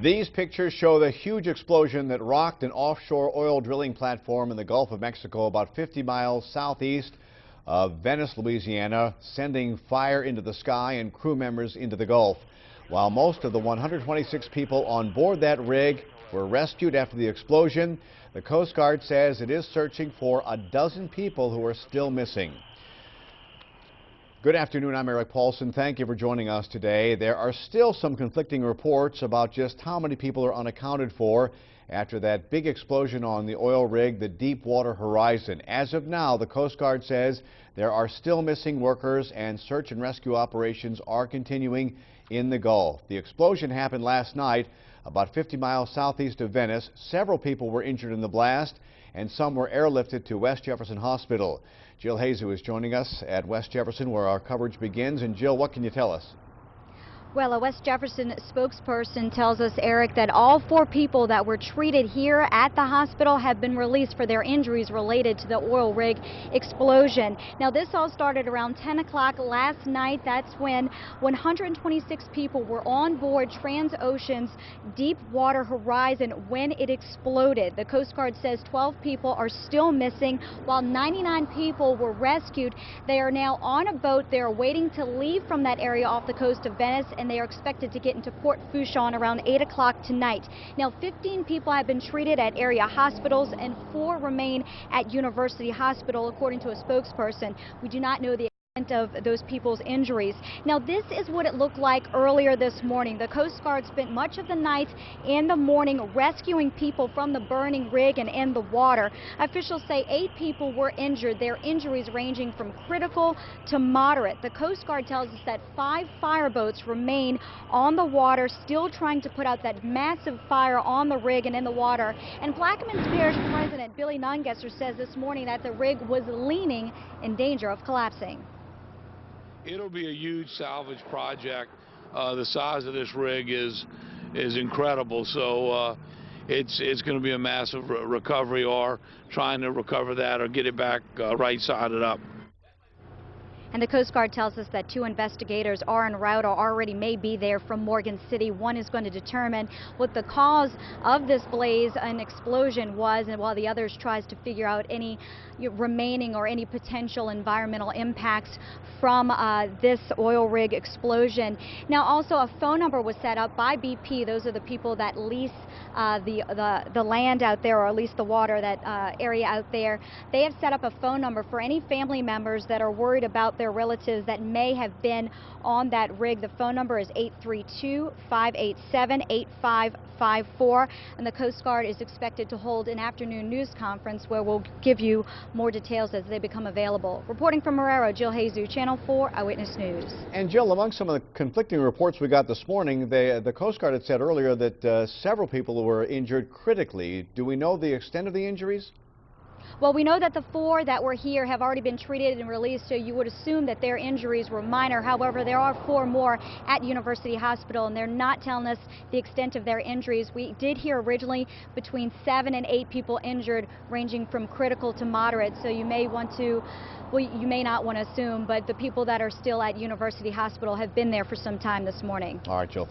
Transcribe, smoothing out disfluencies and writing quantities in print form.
These pictures show the huge explosion that rocked an offshore oil drilling platform in the Gulf of Mexico about 50 miles southeast of Venice, Louisiana, sending fire into the sky and crew members into the Gulf. While most of the 126 people on board that rig were rescued after the explosion, the Coast Guard says it is searching for a dozen people who are still missing. Good afternoon, I'm Eric Paulson. Thank you for joining us today. There are still some conflicting reports about just how many people are unaccounted for after that big explosion on the oil rig, the Deepwater Horizon. As of now, the Coast Guard says there are still missing workers and search and rescue operations are continuing in the Gulf. The explosion happened last night about 50 miles southeast of Venice. Several people were injured in the blast and some were airlifted to West Jefferson Hospital. Jill Hazu is joining us at West Jefferson where our coverage begins. And Jill, what can you tell us? Well, a West Jefferson spokesperson tells us, Eric, that all 4 people that were treated here at the hospital have been released for their injuries related to the oil rig explosion. Now, this all started around 10 o'clock last night. That's when 126 people were on board Transocean's Deepwater Horizon when it exploded. The Coast Guard says 12 people are still missing, while 99 people were rescued. They are now on a boat. They are waiting to leave from that area off the coast of Venice, and they are expected to get into Port Fourchon around 8 o'clock tonight. Now, 15 people have been treated at area hospitals and 4 remain at University Hospital, according to a spokesperson. We do not know the of those people's injuries. Now, this is what it looked like earlier this morning. The Coast Guard spent much of the night in the morning rescuing people from the burning rig and in the water. Officials say 8 people were injured, their injuries ranging from critical to moderate. The Coast Guard tells us that 5 fireboats remain on the water, still trying to put out that massive fire on the rig and in the water. And Plaquemines Parish President Billy Nungesser says this morning that the rig was leaning in danger of collapsing. It'll be a huge salvage project. The size of this rig is incredible, so it's going to be a massive recovery, or trying to recover that or get it back right-sided up. And the Coast Guard tells us that 2 investigators are en route or already may be there from Morgan City. One is going to determine what the cause of this blaze and explosion was, and while the others tries to figure out any remaining or any potential environmental impacts from this oil rig explosion. Now, also a phone number was set up by BP. Those are the people that lease the land out there, or at least the water, that area out there. They have set up a phone number for any family members that are worried about their relatives that may have been on that rig. The phone number is 832-587-8554, and the Coast Guard is expected to hold an afternoon news conference where we'll give you more details as they become available. Reporting from Marrero, Jill Hazu, Channel 4 Eyewitness News. And Jill, among some of the conflicting reports we got this morning, the Coast Guard had said earlier that several people were injured critically. Do we know the extent of the injuries? Well, we know that the 4 that were here have already been treated and released, so you would assume that their injuries were minor. However, there are 4 more at University Hospital, and they're not telling us the extent of their injuries. We did hear originally between 7 and 8 people injured, ranging from critical to moderate, so you may want to, well, you may not want to assume, but the people that are still at University Hospital have been there for some time this morning. All right, Jill.